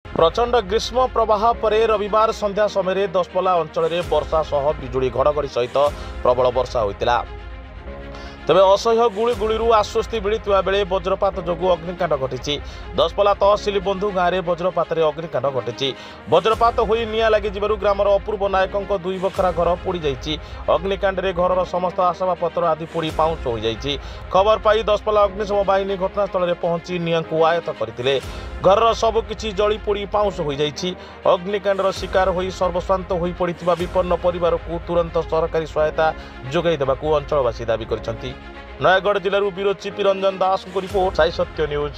प्रचंड ग्रीष्म प्रवाह पर रविवार संध्या समय दशपल्ला अंचल में वर्षा सह बिजुली घड़घड़ी सहित प्रबल वर्षा होता। तेबे असह्य गुड़गुड़ी आश्वस्ति मिलता बेले वज्रपात जो अग्निकांड घटी। दशपल्ला तहसिल बंधु गाँव में वज्रपात अग्निकांड घटी। वज्रपात हो निआं लगी ग्रामर अपूर्व नायकों 2 बखरा घर पोड़ी जाइए। अग्निकांड में घर समस्त आसबाबपत्र आदि पोड़ी पाउंस हो जाइए। खबर पाई दशपल्ला अग्निशम बाहिनी घटनास्थल में पहुंची निआं को आयत्त करते। घर सबकि जली पोड़ी पाउंस हो जाइए। अग्निकांडर शिकार हो सर्वस्वांत हो पड़ा विपन्न परिवार को तुरंत सरकारी सहायता जोगाई देवाक अंचलवासी दाबी कर। नयागढ़ जिलूर ब्यूरो चीफ रंजन दास को रिपोर्ट साई सत्य न्यूज।